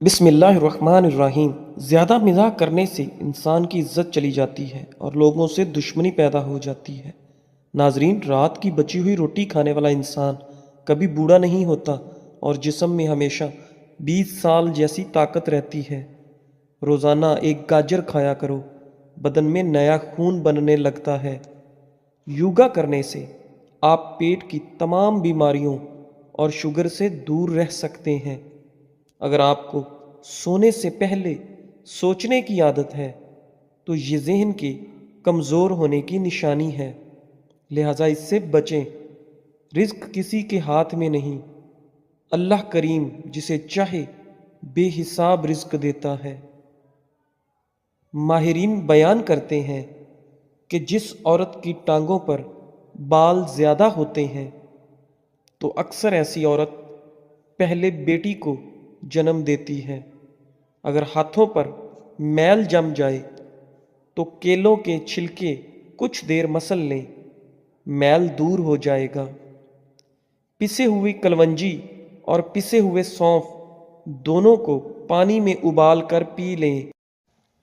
بسم اللہ الرحمن الرحیم۔ زیادہ مزاح کرنے سے انسان کی عزت چلی جاتی ہے اور لوگوں سے دشمنی پیدا ہو جاتی ہے۔ ناظرین، رات کی بچی ہوئی روٹی کھانے والا انسان کبھی بوڑھا نہیں ہوتا اور جسم میں ہمیشہ 20 سال جیسی طاقت رہتی ہے۔ روزانہ ایک گاجر کھایا کرو، بدن میں نیا خون بننے لگتا ہے۔ یوگا کرنے سے آپ پیٹ کی تمام بیماریوں اور شوگر سے دور رہ سکتے ہیں۔ اگر آپ کو سونے سے پہلے سوچنے کی عادت ہے تو یہ ذہن کے کمزور ہونے کی نشانی ہے، لہٰذا اس سے بچیں۔ رزق کسی کے ہاتھ میں نہیں، اللہ کریم جسے چاہے بے حساب رزق دیتا ہے۔ ماہرین بیان کرتے ہیں کہ جس عورت کی ٹانگوں پر بال زیادہ ہوتے ہیں تو اکثر ایسی عورت پہلے بیٹی کو جنم دیتی ہے۔ اگر ہاتھوں پر میل جم جائے تو کیلوں کے چھلکے کچھ دیر مسل لیں، میل دور ہو جائے گا۔ پسے ہوئی کلونجی اور پسے ہوئے سونف دونوں کو پانی میں ابال کر پی لیں۔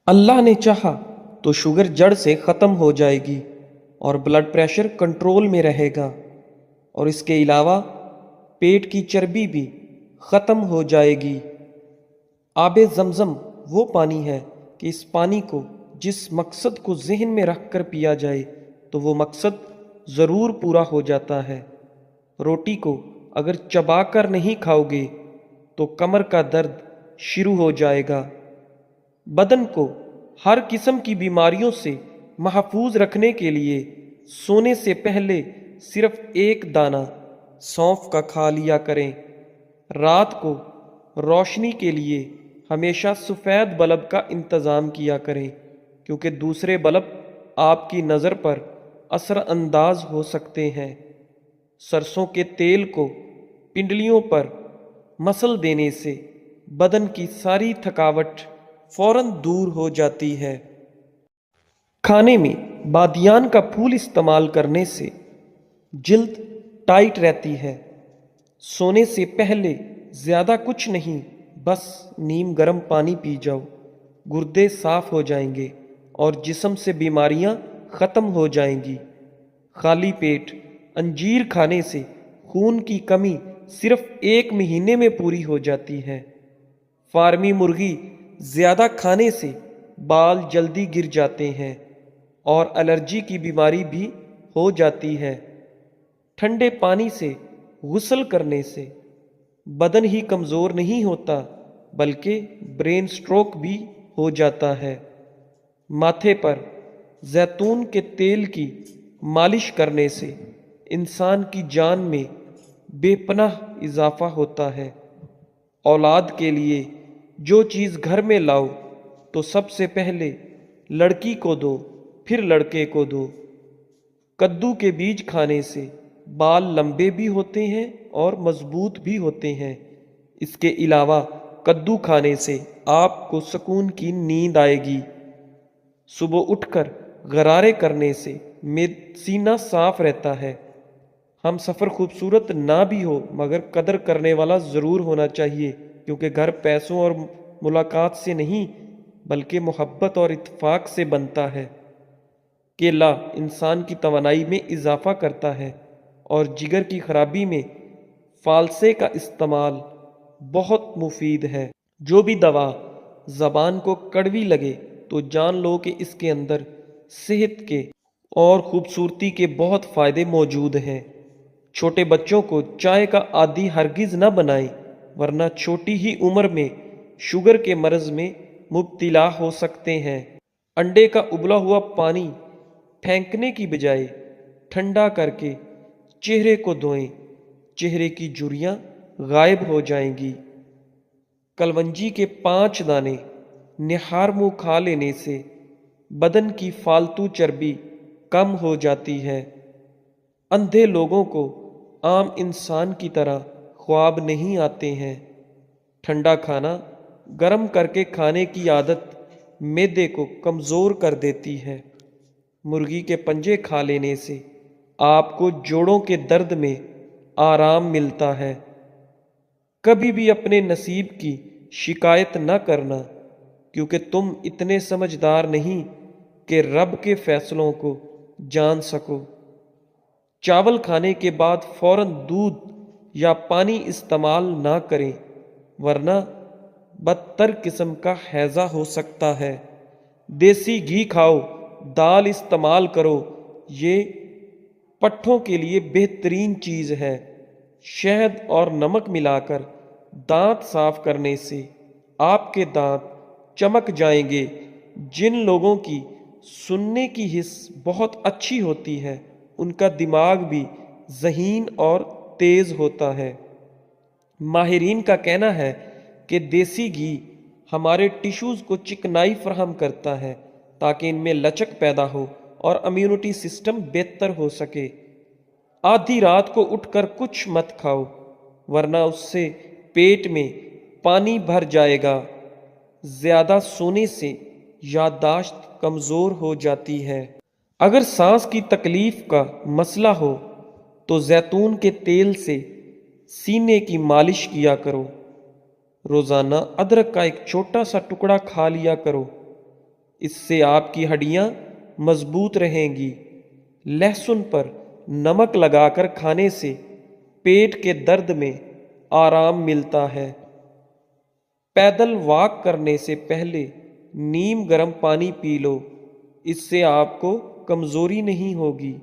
اللہ نے چاہا تو شوگر جڑ سے ختم ہو جائے گی اور بلڈ پریشر کنٹرول میں رہے گا، اور اس کے علاوہ پیٹ کی چربی بھی ختم ہو جائے گی۔ آب زمزم وہ پانی ہے کہ اس پانی کو جس مقصد کو ذہن میں رکھ کر پیا جائے تو وہ مقصد ضرور پورا ہو جاتا ہے۔ روٹی کو اگر چبا کر نہیں کھاؤ گے تو کمر کا درد شروع ہو جائے گا۔ بدن کو ہر قسم کی بیماریوں سے محفوظ رکھنے کے لیے سونے سے پہلے صرف ایک دانہ سونف کا کھا لیا کریں۔ رات کو روشنی کے لیے ہمیشہ سفید بلب کا انتظام کیا کریں، کیونکہ دوسرے بلب آپ کی نظر پر اثر انداز ہو سکتے ہیں۔ سرسوں کے تیل کو پنڈلیوں پر مسل دینے سے بدن کی ساری تھکاوٹ فوراً دور ہو جاتی ہے۔ کھانے میں بادیان کا پھول استعمال کرنے سے جلد ٹائٹ رہتی ہے۔ سونے سے پہلے زیادہ کچھ نہیں، بس نیم گرم پانی پی جاؤ، گردے صاف ہو جائیں گے اور جسم سے بیماریاں ختم ہو جائیں گی۔ خالی پیٹ انجیر کھانے سے خون کی کمی صرف 1 مہینے میں پوری ہو جاتی ہے۔ فارمی مرغی زیادہ کھانے سے بال جلدی گر جاتے ہیں اور الرجی کی بیماری بھی ہو جاتی ہے۔ ٹھنڈے پانی سے غسل کرنے سے بدن ہی کمزور نہیں ہوتا بلکہ برین سٹروک بھی ہو جاتا ہے۔ ماتھے پر زیتون کے تیل کی مالش کرنے سے انسان کی جان میں بے پناہ اضافہ ہوتا ہے۔ اولاد کے لیے جو چیز گھر میں لاؤ تو سب سے پہلے لڑکی کو دو، پھر لڑکے کو دو۔ کدو کے بیج کھانے سے بال لمبے بھی ہوتے ہیں اور مضبوط بھی ہوتے ہیں۔ اس کے علاوہ کدو کھانے سے آپ کو سکون کی نیند آئے گی۔ صبح اٹھ کر غرارے کرنے سے سینہ صاف رہتا ہے۔ ہم سفر خوبصورت نہ بھی ہو مگر قدر کرنے والا ضرور ہونا چاہیے، کیونکہ گھر پیسوں اور ملاقات سے نہیں بلکہ محبت اور اتفاق سے بنتا ہے۔ کیلا انسان کی توانائی میں اضافہ کرتا ہے اور جگر کی خرابی میں فالسے کا استعمال بہت مفید ہے۔ جو بھی دوا زبان کو کڑوی لگے تو جان لو کہ اس کے اندر صحت کے اور خوبصورتی کے بہت فائدے موجود ہیں۔ چھوٹے بچوں کو چائے کا عادی ہرگز نہ بنائیں، ورنہ چھوٹی ہی عمر میں شوگر کے مرض میں مبتلا ہو سکتے ہیں۔ انڈے کا ابلا ہوا پانی پھینکنے کی بجائے ٹھنڈا کر کے چہرے کو دھوئیں، چہرے کی جھریاں غائب ہو جائیں گی۔ کلونجی کے 5 دانے نہار منہ کھا لینے سے بدن کی فالتو چربی کم ہو جاتی ہے۔ اندھے لوگوں کو عام انسان کی طرح خواب نہیں آتے ہیں۔ ٹھنڈا کھانا گرم کر کے کھانے کی عادت معدے کو کمزور کر دیتی ہے۔ مرغی کے پنجے کھا لینے سے آپ کو جوڑوں کے درد میں آرام ملتا ہے۔ کبھی بھی اپنے نصیب کی شکایت نہ کرنا، کیونکہ تم اتنے سمجھدار نہیں کہ رب کے فیصلوں کو جان سکو۔ چاول کھانے کے بعد فوراً دودھ یا پانی استعمال نہ کریں، ورنہ بدتر قسم کا ہیضہ ہو سکتا ہے۔ دیسی گھی کھاؤ، دال استعمال کرو، یہ پٹھوں کے لیے بہترین چیز ہے۔ شہد اور نمک ملا کر دانت صاف کرنے سے آپ کے دانت چمک جائیں گے۔ جن لوگوں کی سننے کی حس بہت اچھی ہوتی ہے ان کا دماغ بھی ذہین اور تیز ہوتا ہے۔ ماہرین کا کہنا ہے کہ دیسی گھی ہمارے ٹشوز کو چکنائی فراہم کرتا ہے تاکہ ان میں لچک پیدا ہو اور امیونٹی سسٹم بہتر ہو سکے۔ آدھی رات کو اٹھ کر کچھ مت کھاؤ، ورنہ اس سے پیٹ میں پانی بھر جائے گا۔ زیادہ سونے سے یادداشت کمزور ہو جاتی ہے۔ اگر سانس کی تکلیف کا مسئلہ ہو تو زیتون کے تیل سے سینے کی مالش کیا کرو۔ روزانہ ادرک کا ایک چھوٹا سا ٹکڑا کھا لیا کرو، اس سے آپ کی ہڈیاں مضبوط رہیں گی۔ لہسن پر نمک لگا کر کھانے سے پیٹ کے درد میں آرام ملتا ہے۔ پیدل واک کرنے سے پہلے نیم گرم پانی پی لو، اس سے آپ کو کمزوری نہیں ہوگی۔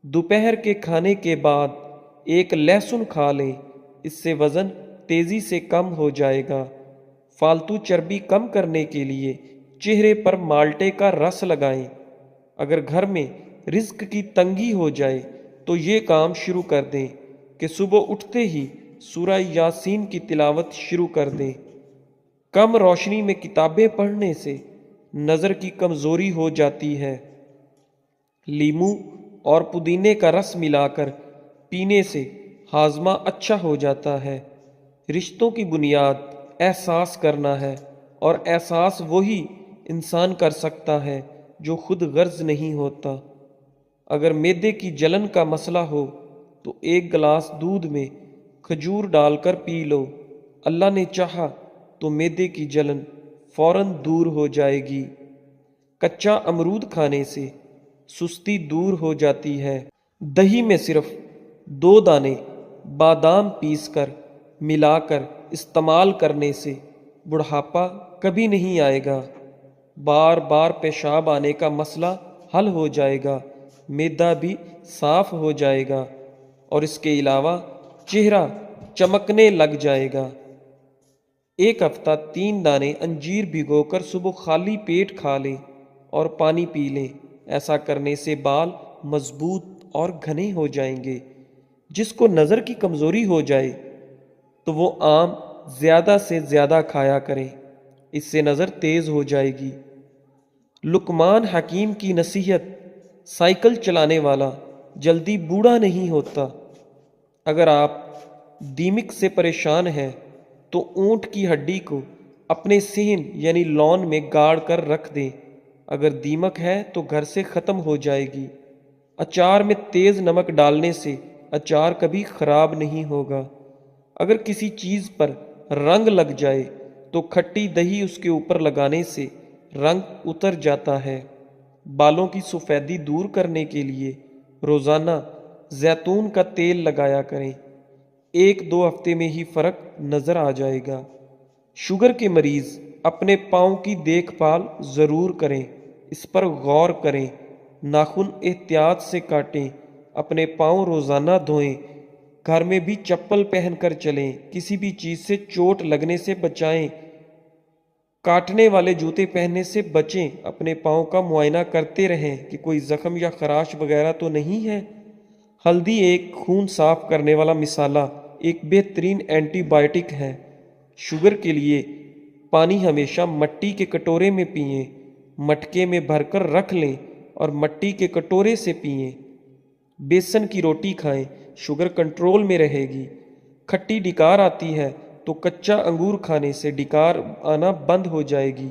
دوپہر کے کھانے کے بعد ایک لہسن کھا لیں، اس سے وزن تیزی سے کم ہو جائے گا۔ فالتو چربی کم کرنے کے لیے چہرے پر مالٹے کا رس لگائیں۔ اگر گھر میں رزق کی تنگی ہو جائے تو یہ کام شروع کر دیں کہ صبح اٹھتے ہی سورہ یاسین کی تلاوت شروع کر دیں۔ کم روشنی میں کتابیں پڑھنے سے نظر کی کمزوری ہو جاتی ہے۔ لیموں اور پودینے کا رس ملا کر پینے سے ہاضمہ اچھا ہو جاتا ہے۔ رشتوں کی بنیاد احساس کرنا ہے، اور احساس وہی انسان کر سکتا ہے جو خود غرض نہیں ہوتا۔ اگر معدے کی جلن کا مسئلہ ہو تو ایک گلاس دودھ میں کھجور ڈال کر پی لو، اللہ نے چاہا تو معدے کی جلن فوراً دور ہو جائے گی۔ کچا امرود کھانے سے سستی دور ہو جاتی ہے۔ دہی میں صرف 2 دانے بادام پیس کر ملا کر استعمال کرنے سے بڑھاپا کبھی نہیں آئے گا۔ بار بار پیشاب آنے کا مسئلہ حل ہو جائے گا، معدہ بھی صاف ہو جائے گا، اور اس کے علاوہ چہرہ چمکنے لگ جائے گا۔ ایک ہفتہ 3 دانے انجیر بھگو کر صبح خالی پیٹ کھا لیں اور پانی پی لیں۔ ایسا کرنے سے بال مضبوط اور گھنے ہو جائیں گے۔ جس کو نظر کی کمزوری ہو جائے تو وہ آم زیادہ سے زیادہ کھایا کریں، اس سے نظر تیز ہو جائے گی۔ لقمان حکیم کی نصیحت: سائیکل چلانے والا جلدی بوڑھا نہیں ہوتا۔ اگر آپ دیمک سے پریشان ہیں تو اونٹ کی ہڈی کو اپنے صحن یعنی لون میں گاڑ کر رکھ دیں۔ اگر دیمک ہے تو گھر سے ختم ہو جائے گی۔ اچار میں تیز نمک ڈالنے سے اچار کبھی خراب نہیں ہوگا۔ اگر کسی چیز پر رنگ لگ جائے تو کھٹی دہی اس کے اوپر لگانے سے رنگ اتر جاتا ہے۔ بالوں کی سفیدی دور کرنے کے لیے روزانہ زیتون کا تیل لگایا کریں، 1-2 ہفتے میں ہی فرق نظر آ جائے گا۔ شوگر کے مریض اپنے پاؤں کی دیکھ بھال ضرور کریں، اس پر غور کریں۔ ناخن احتیاط سے کاٹیں، اپنے پاؤں روزانہ دھوئیں، گھر میں بھی چپل پہن کر چلیں، کسی بھی چیز سے چوٹ لگنے سے بچائیں، کاٹنے والے جوتے پہننے سے بچیں، اپنے پاؤں کا معائنہ کرتے رہیں کہ کوئی زخم یا خراش وغیرہ تو نہیں ہے۔ ہلدی ایک خون صاف کرنے والا مصالحہ، ایک بہترین اینٹی بائیوٹک ہے۔ شوگر کے لیے پانی ہمیشہ مٹی کے کٹورے میں پئیں، مٹکے میں بھر کر رکھ لیں اور مٹی کے کٹورے سے پئیں۔ بیسن کی روٹی کھائیں، شوگر کنٹرول میں رہے گی۔ کھٹی ڈکار آتی ہے تو کچا انگور کھانے سے ڈکار آنا بند ہو جائے گی۔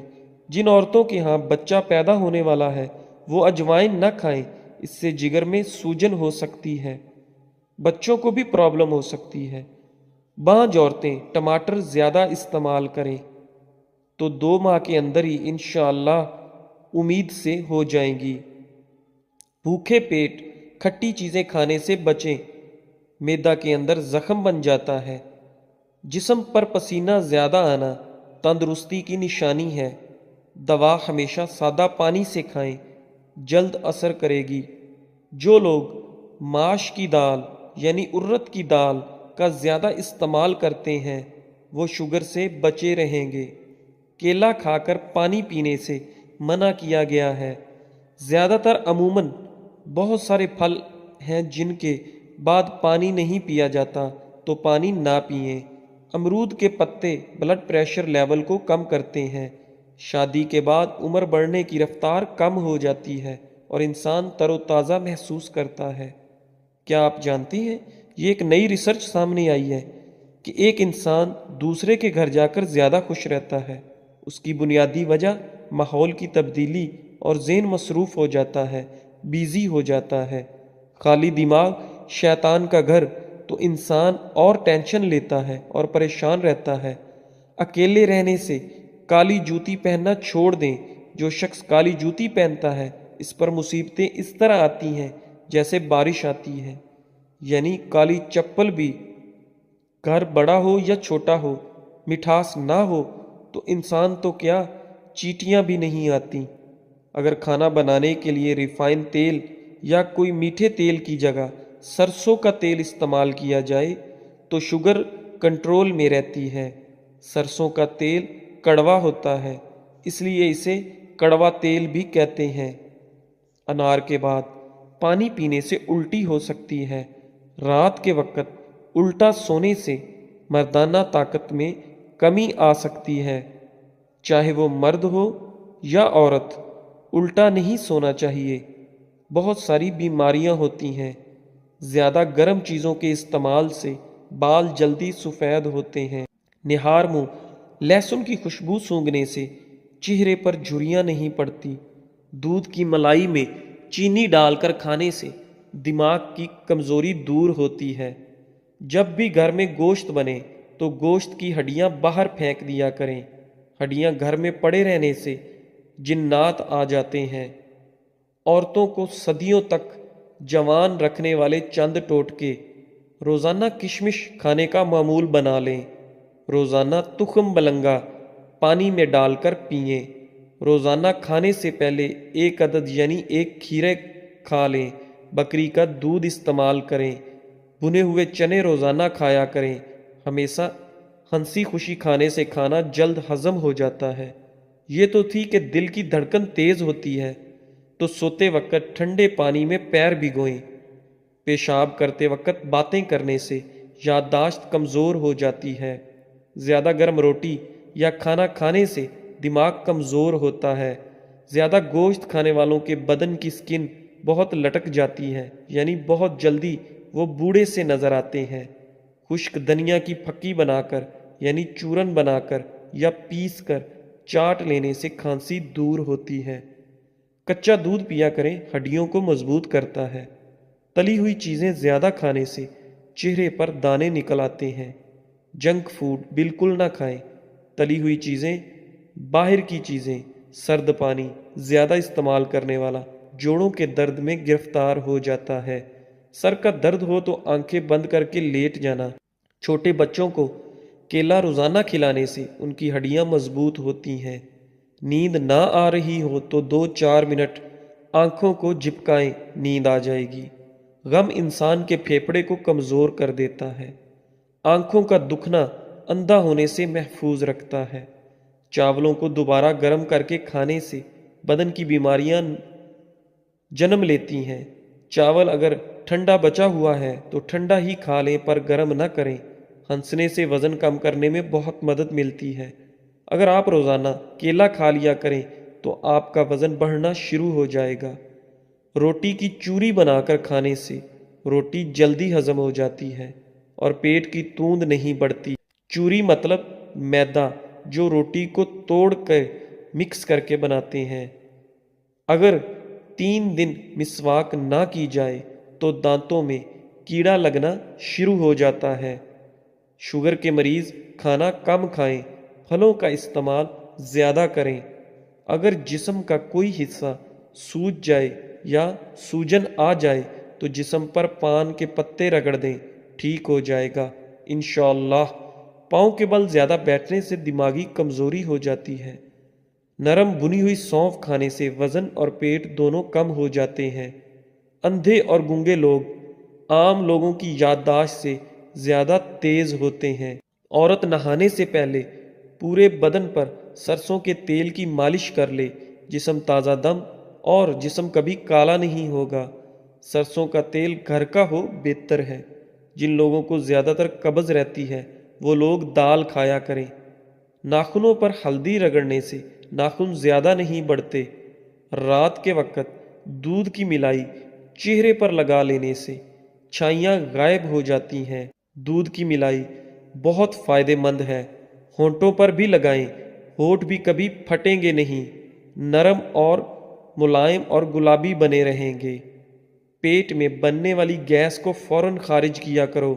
جن عورتوں کے ہاں بچہ پیدا ہونے والا ہے وہ اجوائن نہ کھائیں، اس سے جگر میں سوجن ہو سکتی ہے، بچوں کو بھی پرابلم ہو سکتی ہے۔ بعض عورتیں ٹماٹر زیادہ استعمال کریں تو 2 ماہ کے اندر ہی انشاءاللہ امید سے ہو جائیں گی۔ بھوکے پیٹ کھٹی چیزیں کھانے سے بچیں، معدہ کے اندر زخم بن جاتا ہے۔ جسم پر پسینہ زیادہ آنا تندرستی کی نشانی ہے۔ دوا ہمیشہ سادہ پانی سے کھائیں، جلد اثر کرے گی۔ جو لوگ ماش کی دال یعنی ارد کی دال کا زیادہ استعمال کرتے ہیں وہ شوگر سے بچے رہیں گے۔ کیلا کھا کر پانی پینے سے منع کیا گیا ہے۔ زیادہ تر عموماً بہت سارے پھل ہیں جن کے بعد پانی نہیں پیا جاتا تو پانی نہ پئیں۔ امرود کے پتے بلڈ پریشر لیول کو کم کرتے ہیں۔ شادی کے بعد عمر بڑھنے کی رفتار کم ہو جاتی ہے اور انسان تر و تازہ محسوس کرتا ہے۔ کیا آپ جانتے ہیں یہ ایک نئی ریسرچ سامنے آئی ہے کہ ایک انسان دوسرے کے گھر جا کر زیادہ خوش رہتا ہے۔ اس کی بنیادی وجہ ماحول کی تبدیلی اور ذہن مصروف ہو جاتا ہے، بیزی ہو جاتا ہے۔ خالی دماغ شیطان کا گھر، تو انسان اور ٹینشن لیتا ہے اور پریشان رہتا ہے۔ اکیلے رہنے سے کالی جوتی پہننا چھوڑ دیں۔ جو شخص کالی جوتی پہنتا ہے اس پر مصیبتیں اس طرح آتی ہیں جیسے بارش آتی ہے۔ یعنی کالی چپل بھی، گھر بڑا ہو یا چھوٹا ہو، مٹھاس نہ ہو تو انسان تو کیا چیٹیاں بھی نہیں آتی۔ اگر کھانا بنانے کے لیے ریفائن تیل یا کوئی میٹھے تیل کی جگہ سرسوں کا تیل استعمال کیا جائے تو شوگر کنٹرول میں رہتی ہے۔ سرسوں کا تیل کڑوا ہوتا ہے، اس لیے اسے کڑوا تیل بھی کہتے ہیں۔ انار کے بعد پانی پینے سے الٹی ہو سکتی ہے۔ رات کے وقت الٹا سونے سے مردانہ طاقت میں کمی آ سکتی ہے۔ چاہے وہ مرد ہو یا عورت، الٹا نہیں سونا چاہیے۔ بہت ساری بیماریاں ہوتی ہیں۔ زیادہ گرم چیزوں کے استعمال سے بال جلدی سفید ہوتے ہیں۔ نہار منہ لہسن کی خوشبو سونگھنے سے چہرے پر جھریاں نہیں پڑتی۔ دودھ کی ملائی میں چینی ڈال کر کھانے سے دماغ کی کمزوری دور ہوتی ہے۔ جب بھی گھر میں گوشت بنے تو گوشت کی ہڈیاں باہر پھینک دیا کریں۔ ہڈیاں گھر میں پڑے رہنے سے جنات آ جاتے ہیں۔ عورتوں کو صدیوں تک جوان رکھنے والے چند ٹوٹکے: روزانہ کشمش کھانے کا معمول بنا لیں۔ روزانہ تخم بلنگا پانی میں ڈال کر پئیں۔ روزانہ کھانے سے پہلے 1 عدد یعنی 1 کھیرے کھا لیں۔ بکری کا دودھ استعمال کریں۔ بھنے ہوئے چنے روزانہ کھایا کریں۔ ہمیشہ ہنسی خوشی کھانے سے کھانا جلد ہضم ہو جاتا ہے۔ یہ تو تھی کہ دل کی دھڑکن تیز ہوتی ہے تو سوتے وقت ٹھنڈے پانی میں پیر بھگوئیں۔ پیشاب کرتے وقت باتیں کرنے سے یادداشت کمزور ہو جاتی ہے۔ زیادہ گرم روٹی یا کھانا کھانے سے دماغ کمزور ہوتا ہے۔ زیادہ گوشت کھانے والوں کے بدن کی سکن بہت لٹک جاتی ہے، یعنی بہت جلدی وہ بوڑھے سے نظر آتے ہیں۔ خشک دھنیا کی پھکی بنا کر یعنی چورن بنا کر یا پیس کر چاٹ لینے سے کھانسی دور ہوتی ہے۔ کچا دودھ پیا کریں، ہڈیوں کو مضبوط کرتا ہے۔ تلی ہوئی چیزیں زیادہ کھانے سے چہرے پر دانے نکل آتے ہیں۔ جنک فوڈ بالکل نہ کھائیں۔ تلی ہوئی چیزیں، باہر کی چیزیں، سرد پانی زیادہ استعمال کرنے والا جوڑوں کے درد میں گرفتار ہو جاتا ہے۔ سر کا درد ہو تو آنکھیں بند کر کے لیٹ جانا۔ چھوٹے بچوں کو کیلا روزانہ کھلانے سے ان کی ہڈیاں مضبوط ہوتی ہیں۔ نیند نہ آ رہی ہو تو 2-4 منٹ آنکھوں کو جھپکائیں، نیند آ جائے گی۔ غم انسان کے پھیپھڑے کو کمزور کر دیتا ہے۔ آنکھوں کا دکھنا اندھا ہونے سے محفوظ رکھتا ہے۔ چاولوں کو دوبارہ گرم کر کے کھانے سے بدن کی بیماریاں جنم لیتی ہیں۔ چاول اگر ٹھنڈا بچا ہوا ہے تو ٹھنڈا ہی کھا لیں پر گرم نہ کریں۔ ہنسنے سے وزن کم کرنے میں بہت مدد ملتی ہے۔ اگر آپ روزانہ کیلا کھا لیا کریں تو آپ کا وزن بڑھنا شروع ہو جائے گا۔ روٹی کی چوری بنا کر کھانے سے روٹی جلدی ہضم ہو جاتی ہے اور پیٹ کی توند نہیں بڑھتی۔ چوری مطلب میدا جو روٹی کو توڑ کر مکس کر کے بناتے ہیں۔ اگر 3 دن مسواک نہ کی جائے تو دانتوں میں کیڑا لگنا شروع ہو جاتا ہے۔ شوگر کے مریض کھانا کم کھائیں، پھلوں کا استعمال زیادہ کریں۔ اگر جسم کا کوئی حصہ سوج جائے یا سوجن آ جائے تو جسم پر پان کے پتے رگڑ دیں، ٹھیک ہو جائے گا انشاءاللہ۔ پاؤں کے بل زیادہ بیٹھنے سے دماغی کمزوری ہو جاتی ہے۔ نرم بنی ہوئی سونف کھانے سے وزن اور پیٹ دونوں کم ہو جاتے ہیں۔ اندھے اور گونگے لوگ عام لوگوں کی یادداشت سے زیادہ تیز ہوتے ہیں۔ عورت نہانے سے پہلے پورے بدن پر سرسوں کے تیل کی مالش کر لے، جسم تازہ دم اور جسم کبھی کالا نہیں ہوگا۔ سرسوں کا تیل گھر کا ہو بہتر ہے۔ جن لوگوں کو زیادہ تر قبض رہتی ہے وہ لوگ دال کھایا کریں۔ ناخنوں پر ہلدی رگڑنے سے ناخن زیادہ نہیں بڑھتے۔ رات کے وقت دودھ کی ملائی چہرے پر لگا لینے سے چھائیاں غائب ہو جاتی ہیں۔ دودھ کی ملائی بہت فائدہ مند ہے۔ ہونٹوں پر بھی لگائیں، ہونٹ بھی کبھی پھٹیں گے نہیں، نرم اور ملائم اور گلابی بنے رہیں گے۔ پیٹ میں بننے والی گیس کو فوراً خارج کیا کرو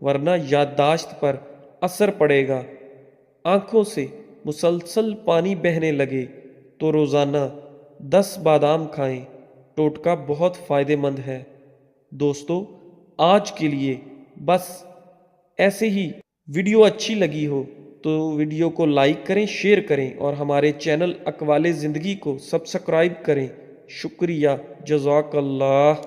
ورنہ یادداشت پر اثر پڑے گا۔ آنکھوں سے مسلسل پانی بہنے لگے تو روزانہ 10 بادام کھائیں، ٹوٹکا بہت فائدہ مند ہے۔ دوستو، آج کے لیے بس ایسے ہی۔ ویڈیو اچھی لگی ہو تو ویڈیو کو لائک کریں، شیئر کریں اور ہمارے چینل اقوال زندگی کو سبسکرائب کریں۔ شکریہ، جزاک اللہ۔